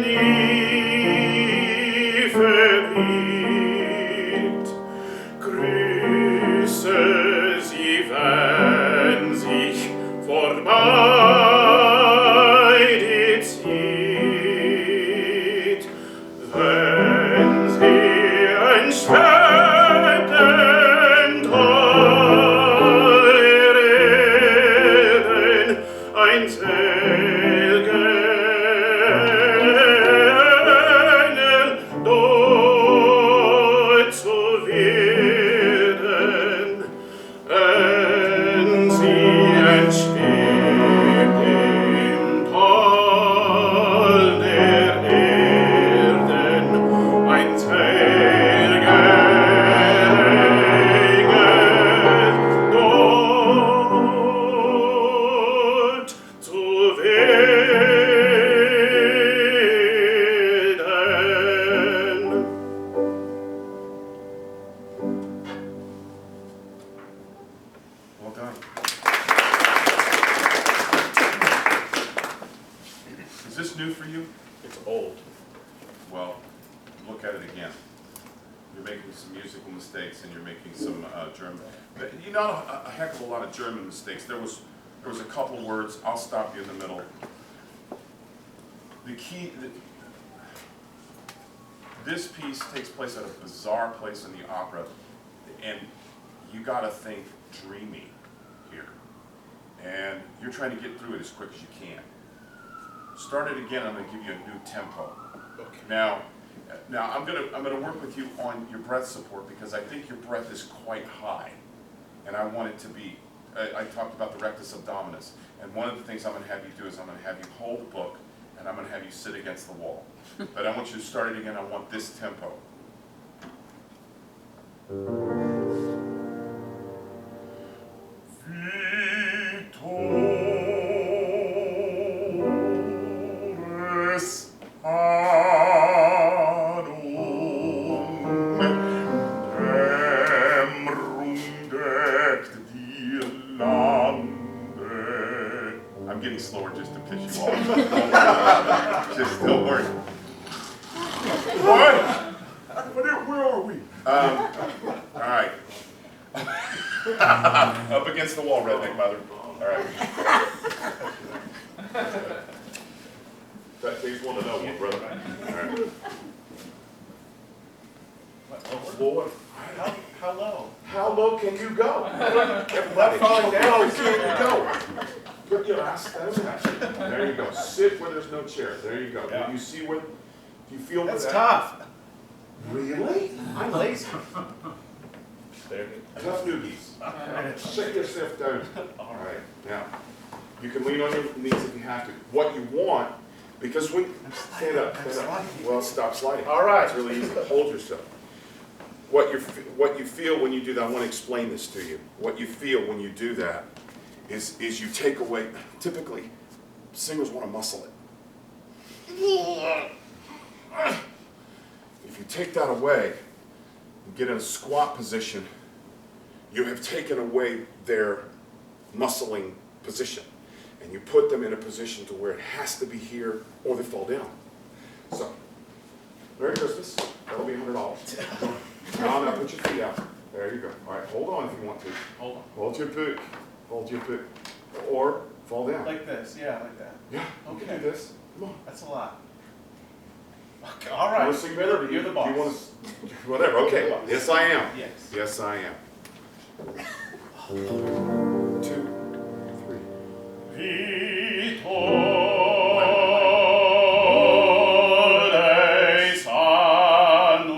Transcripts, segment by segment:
nie verriet. Grüße sie, wenn sich vorbei die zieht, wenn sie ein schwebend reden, ein selger Engel dort zu werden, wenn sie entschwebt im Tal der Erden, ein selger Engel dort zu werden. Well done. Is this new for you? It's old. Well, look at it again. You're making some musical mistakes, and you're making some German. You know, a heck of a lot of German mistakes. There was a couple words. I'll stop you in the middle. The key. This piece takes place at a bizarre place in the opera, and you got to think dreamy here. And you're trying to get through it as quick as you can. Start it again. I'm going to give you a new tempo. Okay. Now I'm gonna work with you on your breath support, because I think your breath is quite high, and I want it to be. I talked about the rectus abdominis, and one of the things I'm going to have you do is I'm going to have you hold the book, and I'm going to have you sit against the wall. But I want you to start it again. I want this tempo. Vitores adum demrundet die Lande. I'm getting slower just to piss you off. Just don't worry. What? Where are we? All right. Up against the wall, redneck mother. All right. That takes one to know one, brother. All right. Lord. How low? How low can you go? Everybody, how low can you go? Put your ass down. There you go. Sit where there's no chair. There you go. Yeah. Do you see where? Do you feel That's that? tough. Really? I'm lazy. There. Tough newbies. Shut yourself down. All right. Now, you can lean on your knees if you have to. What you want, because when stand up, stand up. Well, stop sliding. All right. It's really easy. Hold yourself. What you feel when you do that, I want to explain this to you. What you feel when you do that is you take away. Typically, singers want to muscle it. If you take that away and get in a squat position, you have taken away their muscling position. And you put them in a position to where it has to be here or they fall down. So, Merry Christmas. That'll be $100. Now put your feet out. There you go. All right, hold on if you want to. Hold on. Hold your book. Hold your book. Or fall down. Like this, yeah, like that. Yeah, you Okay. can do this. Come on. That's a lot. Okay, all You right. want to sing better? You're the boss. You want to, whatever. Okay. Yes, I am. Yes. Yes, I am. 2, 3. Vitores annum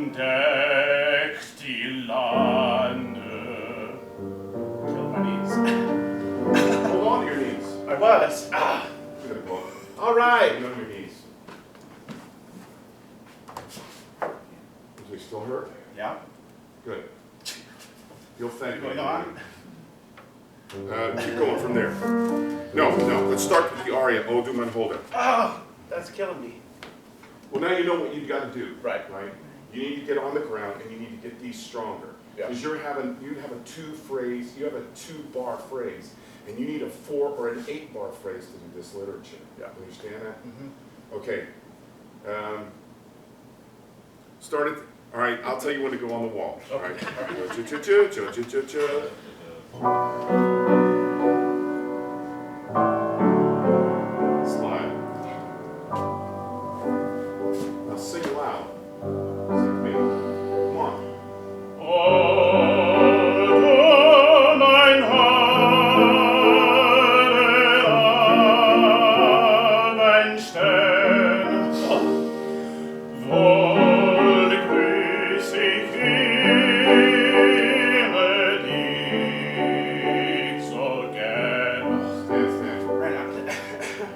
demrundet die Lande. Kill my knees. Hold on to your knees. I was. Ah. Good boy. All right. Hold on to your knees. Does it still hurt? Yeah. Good. You'll thank me. Going on. Keep going from there. No. Let's start with the aria, O du Mein Holder. Oh, that's killing me. Well, now you know what you've got to do. Right. Right? You need to get on the ground and you need to get these stronger. Yeah. Because you have a 2-bar phrase, and you need a 4 or an 8-bar phrase to do this literature. Yeah. Understand that? Mm-hmm. Okay. All right, I'll tell you when to go on the wall. All right. Slide. Now sing loud. Sing with me. Come on. Mein Holder Abendstern, wohl grüß ich dich so gern. Stand.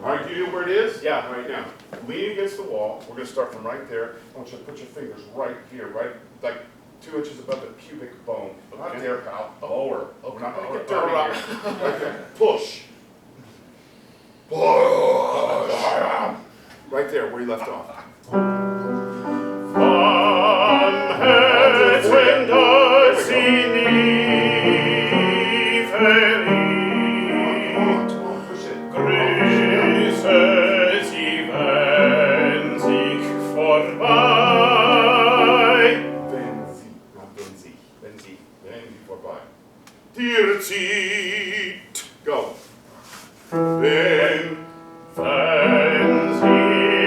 All right, do you know where it is? Yeah. All right, now, lean against the wall. We're going to start from right there. I want you to put your fingers right here, right, like 2 inches above the pubic bone. Not Okay. there, pal. Lower. We're not going to get All dirty right. here. Right there. Push. Push. Right there, where you left off. Vom Herzen, das sie nie verriet, Come on, push it. grüße sie, wenn sich vorbei, Wenn sie, not wenn sie. wenn sie, Wenn sie vorbei. Dir zieht. Go. Wenn sie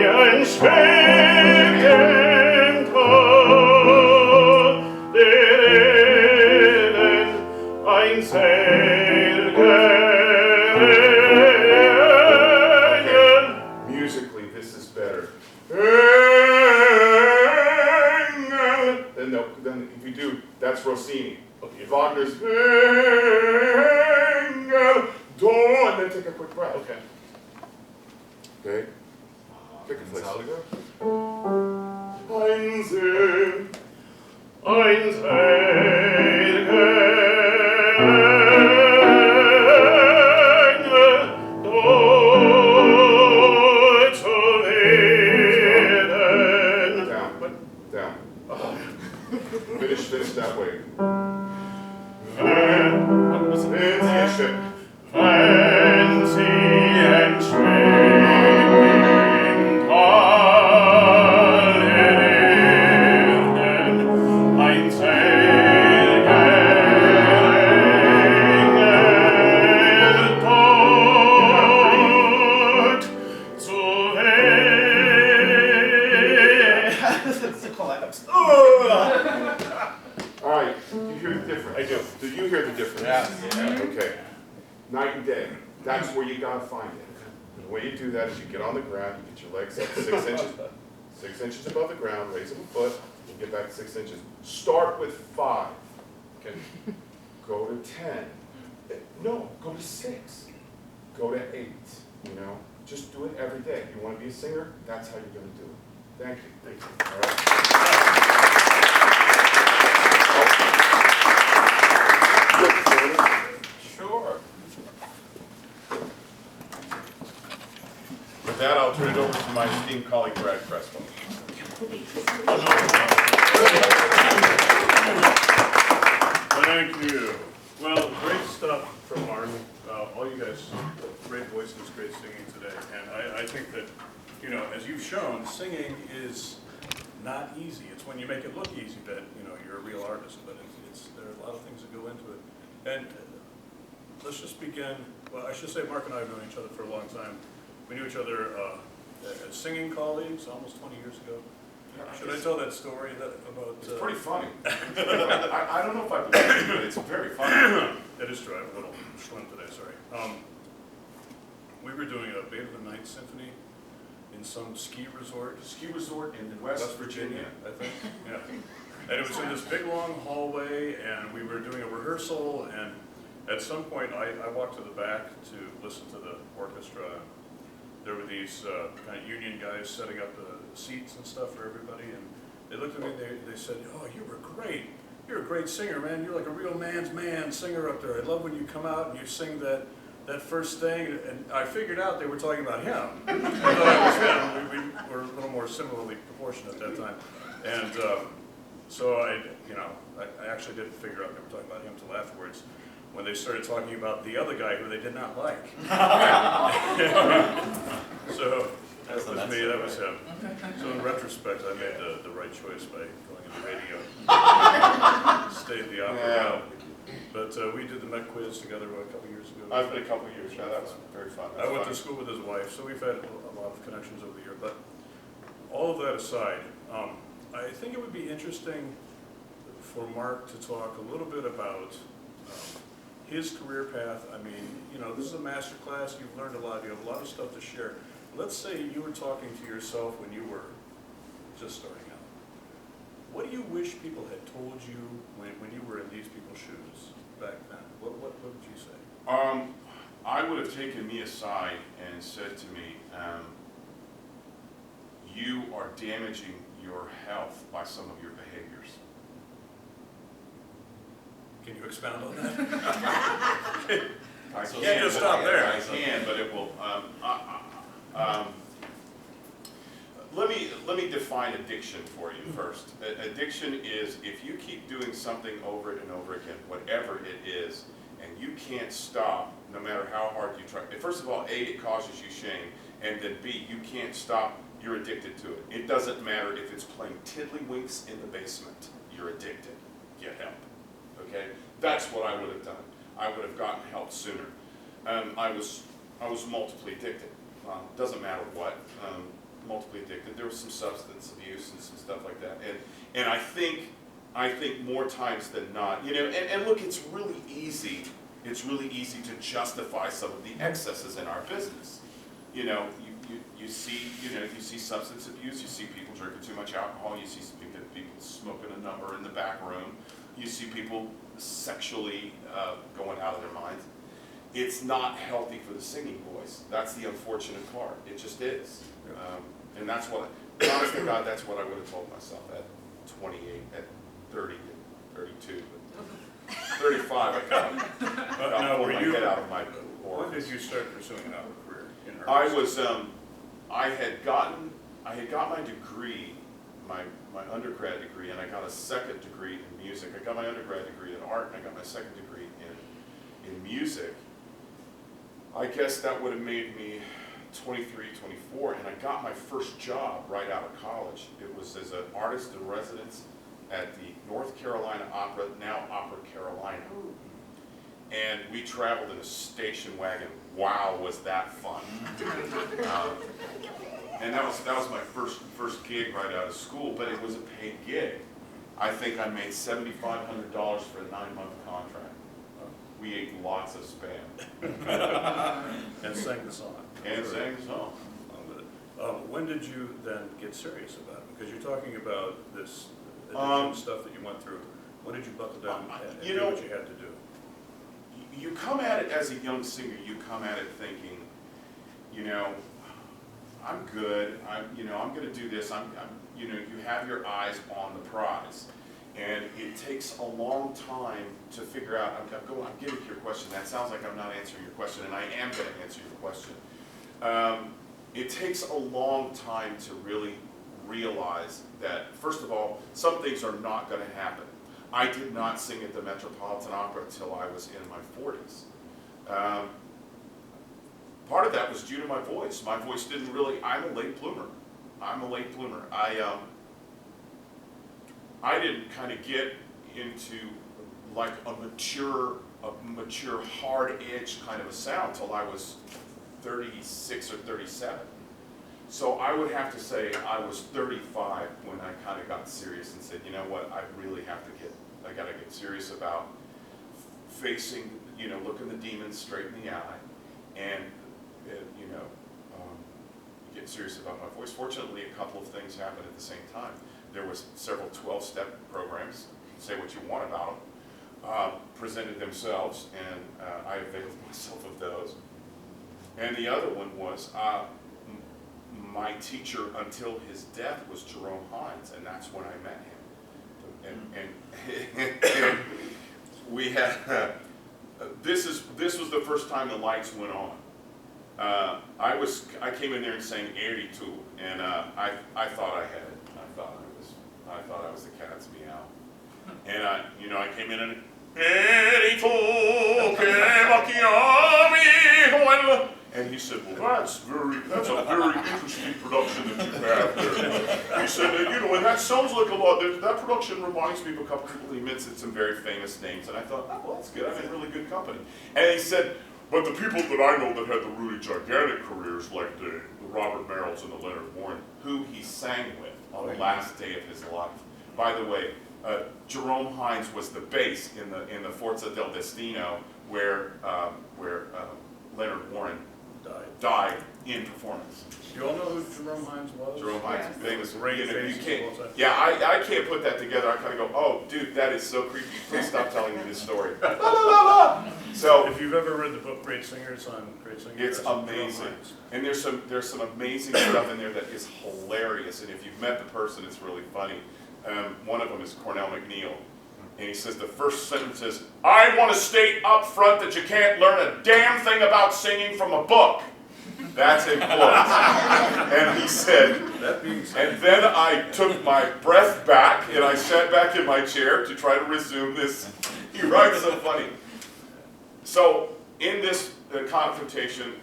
ein Schweigen Tod, der Ellen ein Seilgen. musically, this is better. Then if you do, that's Rossini. Okay. Wagner's do, and then take a quick breath. Okay. Okay? Pick a place. Ein Seilgen dort zu werden. Down. Finish that way. Wenn sie entschwinden alle Erden, ein Seilgen dort zu werden. That's the collapse. All right, you hear the difference? I do. Do you hear the difference? Yeah. Okay. Night and day. That's where you gotta find it. And the way you do that is you get on the ground, you get your legs up 6 inches, 6 inches above the ground, raise them a foot, and get back 6 inches. Start with 5. Okay. Go to 10. No, go to 6. Go to 8. You know, just do it every day. You want to be a singer? That's how you're going to do it. Thank you. Thank you. All right. Sure. With that, I'll turn it over to my esteemed colleague, Brad Crespo. Thank you. Well, great stuff from Martin. All you guys, great voices, great singing today. And I think that, you know, as you've shown, singing is not easy. It's when you make it look easy that, you know, you're a real artist. But there are a lot of things that go into it. And let's just begin. Well, I should say Mark and I have known each other for a long time. We knew each other as singing colleagues almost 20 years ago. Should I tell that story about? It's pretty funny. I don't know if I believe it, but it's very funny. It is true. I'm a little slim today. Sorry. We were doing a Beethoven Ninth Symphony in some ski resort In West Virginia. I think. Yeah. And it was in this big long hallway, and we were doing a rehearsal. And at some point, I walked to the back to listen to the orchestra. There were these kind of union guys setting up the seats and stuff for everybody, and they looked at me and they said, "Oh, you were great. You're a great singer, man. You're like a real man's man singer up there. I love when you come out and you sing that first thing." And I figured out they were talking about him. I thought it was him. We were a little more similarly proportioned at that time. And So I actually didn't figure out they were talking about him until afterwards, when they started talking about the other guy who they did not like. So that was me, that was him. So in retrospect, I made the right choice by going into radio. Stayed the opera route. But we did the Met quiz together a couple years ago. I've been a couple of years, yeah, that was very fun. I went to school with his wife, so we've had a lot of connections over the year. But all of that aside, I think it would be interesting for Mark to talk a little bit about his career path. I mean, this is a master class. You've learned a lot. You have a lot of stuff to share. Let's say you were talking to yourself when you were just starting out. What do you wish people had told you when you were in these people's shoes back then? What would you say? I would have taken me aside and said to me, you are damaging your health by some of your behaviors. Can you expound on that? I So can, just stop there. I can, but it will. Let me define addiction for you first. Addiction is if you keep doing something over and over again, whatever it is, and you can't stop, no matter how hard you try. First of all, A, it causes you shame, and then B, you can't stop. You're addicted to it. It doesn't matter if it's playing tiddlywinks in the basement. You're addicted. Get help. Okay, that's what I would have done. I would have gotten help sooner. I was multiply addicted. Doesn't matter what. Multiply addicted. There was some substance abuse and some stuff like that. And I think more times than not, and look, it's really easy. It's really easy to justify some of the excesses in our business. You see substance abuse. You see people drinking too much alcohol. You see people smoking a number in the back room. You see people sexually going out of their minds. It's not healthy for the singing voice. That's the unfortunate part. It just is. And that's what, honest to God, that's what I would have told myself at 28, at 30, at 32. But 35, I got Now, were you? Get out of my When orbit. did you start pursuing an opera career? In earnest? I was, I had got my degree, my undergrad degree, and I got a second degree in music. I got my undergrad degree in art, and I got my second degree in music. I guess that would have made me 23, 24, and I got my first job right out of college. It was as an artist in residence at the North Carolina Opera, now Opera Carolina. And we traveled in a station wagon. Wow, was that fun. And that was my first gig right out of school, but it was a paid gig. I think I made $7,500 for a 9-month contract. We ate lots of spam. And sang the song. And sang the song. When did you then get serious about it? Because you're talking about this addiction stuff that you went through. When did you buckle down and do what you had to do? You come at it as a young singer, you come at it thinking, I'm good, I'm going to do this, you have your eyes on the prize. And it takes a long time to figure out, I'm getting to your question. That sounds like I'm not answering your question, and I am going to answer your question. It takes a long time to really realize that, first of all, some things are not going to happen. I did not sing at the Metropolitan Opera until I was in my 40s. Part of that was due to my voice. My voice didn't really, I'm a late bloomer. I didn't kind of get into like a mature, hard edge kind of a sound till I was 36 or 37. So I would have to say I was 35 when I kind of got serious and said, you know what, I really have to I got to get serious about facing, looking the demons straight in the eye and, getting serious about my voice. Fortunately, a couple of things happened at the same time. There was several 12-step programs, say what you want about them, presented themselves, and I availed myself of those. And the other one was my teacher until his death was Jerome Hines, and that's when I met him. And we had this was the first time the lights went on. I came in there and sang 82, and I thought I had it. I thought I was I thought I was the cat's meow. And I came in and, "Eri tu che macchiami." And he said, "Well, that's a very interesting production that you have there." He said, "And that sounds like a lot. That production reminds me of a couple people." He mentioned some very famous names, and I thought, "Oh, well, that's good. I'm in really good company." And he said, "But the people that I know that had the really gigantic careers, like the Robert Merrills and the Leonard Warren, who he sang with on the last day of his life." By the way, Jerome Hines was the bass in the Forza del Destino, where Leonard Warren died in performance. You all know who Jerome Hines was? Jerome Hines, famous. Great You face can't. of all time. Yeah, I can't put that together. I kind of go, "Oh, dude, that is so creepy. Please stop telling me this story." La, la, la, la. So If you've ever read the book Great Singers on Great Singers, it's that's Jerome amazing, Hines. and there's some amazing stuff in there that is hilarious. And if you've met the person, it's really funny. One of them is Cornell McNeil. And he says the first sentence is, "I want to state up front that you can't learn a damn thing about singing from a book." That's in quotes. And he said, That being said, and then I took my breath back and I sat back in my chair to try to resume this. He writes so funny. So in this confrontation,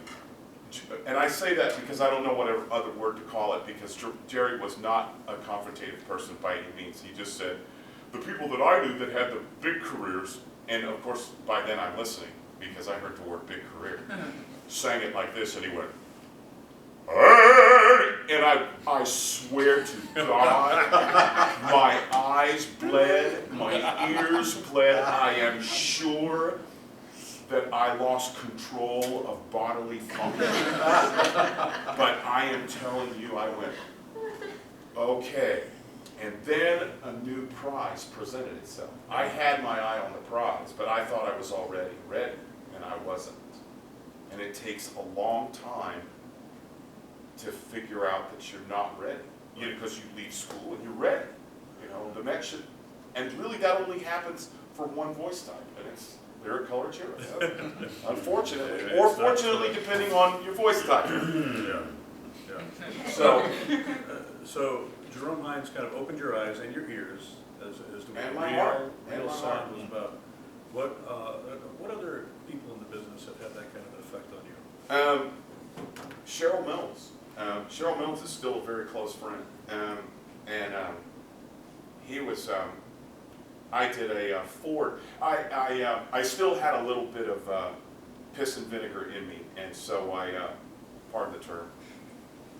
and I say that because I don't know what other word to call it, because Jerry was not a confrontative person by any means. He just said, the people that I knew that had the big careers, and of course by then I'm listening because I heard the word big career, sang it like this, and he went, "Hey!" And I swear to God, my eyes bled, my ears bled. I am sure that I lost control of bodily function. But I am telling you, I went, okay. And then a new prize presented itself. I had my eye on the prize, but I thought I was already ready, and I wasn't. And it takes a long time to figure out that you're not ready. Because you leave school and you're ready. The next should, and really that only happens for one voice type, and it's lyric, color, cherry. Unfortunately, or fortunately, depending on your voice type. yeah. So Jerome Hines kind of opened your eyes and your ears as to And what my heart. real sound was about. What other people in the business have had that kind of effect on you? Cheryl Mills. Cheryl Mills is still a very close friend. He was, I did a Ford. I still had a little bit of piss and vinegar in me, and so pardon the term.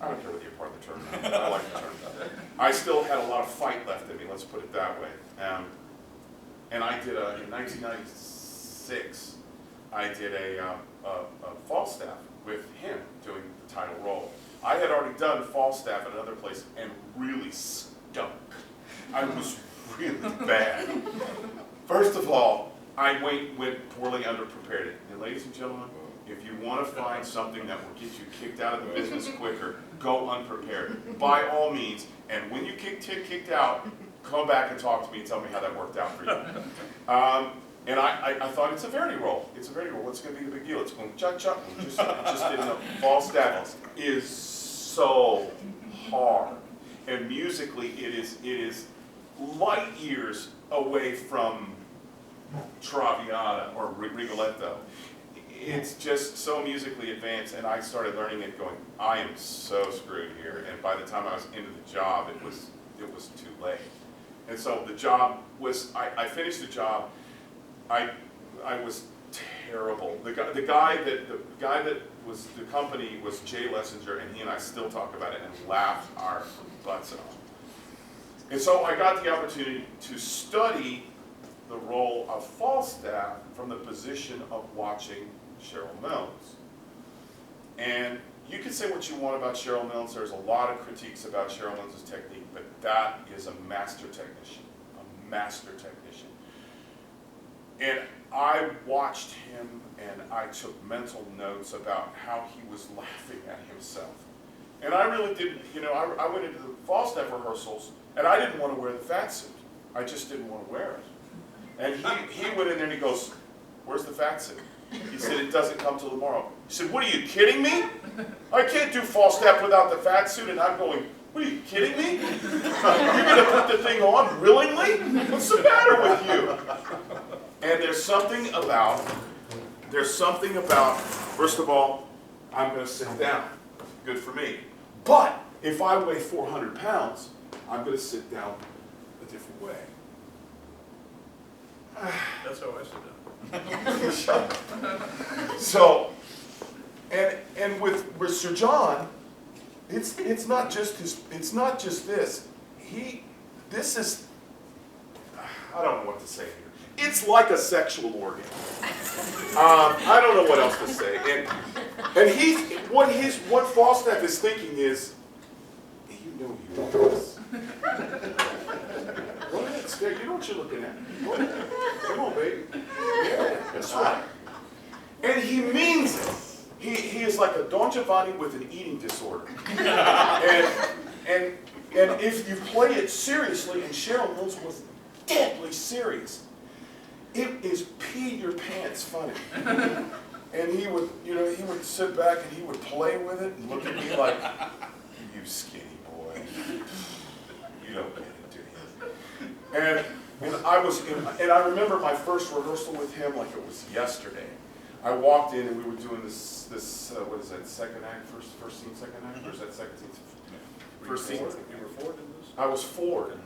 I don't care whether you pardon the term. I like the term. I still had a lot of fight left in me, let's put it that way. And I did in 1996, I did a Falstaff with him doing the title role. I had already done Falstaff at another place and really stunk. I was really bad. First of all, I went poorly underprepared. And ladies and gentlemen, if you want to find something that will get you kicked out of the business quicker, go unprepared. By all means. And when you get kicked out, come back and talk to me and tell me how that worked out for you. And I thought, it's a Verdi role. It's a Verdi role. What's going to be the big deal? It's going cha-cha. Just didn't know. Falstaff is so hard. And musically, it is light years away from Traviata or Rigoletto. It's just so musically advanced, and I started learning it going, I am so screwed here. And by the time I was into the job, it was too late. And so the job was, I finished the job. I was terrible. The guy that was the company was Jay Lessinger, and he and I still talk about it and laugh our butts off. And so I got the opportunity to study the role of Falstaff from the position of watching Cheryl Mills. And you can say what you want about Cheryl Mills. There's a lot of critiques about Cheryl Mills' technique, but that is a master technician, a master technician. And I watched him and I took mental notes about how he was laughing at himself. And I really didn't, I went into the Falstaff rehearsals and I didn't want to wear the fat suit. I just didn't want to wear it. And he went in there and he goes, "Where's the fat suit?" He said, "It doesn't come till tomorrow." He said, "What, are you kidding me? I can't do Falstaff without the fat suit." And I'm going, What are you kidding me? You're going to put the thing on willingly? What's the matter with you? And there's something about, first of all, I'm going to sit down. Good for me. But if I weigh 400 pounds, I'm going to sit down a different way. That's how I sit down. So, and with Sir John, it's not just this. This is, I don't know what to say here. It's like a sexual organ. I don't know what else to say. And what Falstaff is thinking is, you know you want this. What? Stare. You know what you're looking at. Come on, baby. Yeah, that's right. And he means it. He is like a Don Giovanni with an eating disorder. And if you play it seriously, and Cheryl Mills was deadly serious, it is pee your pants funny. And he would sit back and he would play with it and look at me like, you skinny boy. You don't get it, do you? And I remember my first rehearsal with him like it was yesterday. I walked in and we were doing this what is that, second act, first scene, second act, or is that second scene? First scene. You were forward in this? I was forward,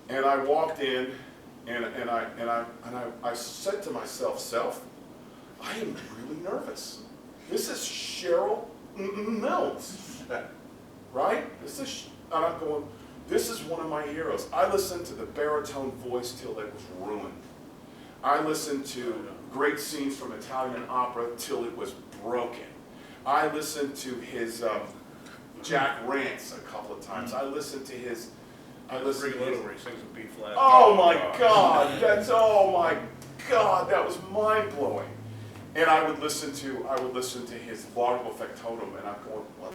and I walked in, and I said to myself, Self, I am really nervous. This is Cheryl Mills, right? And I'm going, this is one of my heroes. I listened to the baritone voice till it was ruined. I listened to great scenes from Italian opera till it was broken. I listened to his Jack Rants a couple of times. I listened to his. Where he sings a B flat. Oh my God! That was mind blowing. And I would listen to his Largo Factotum, and I'm going, what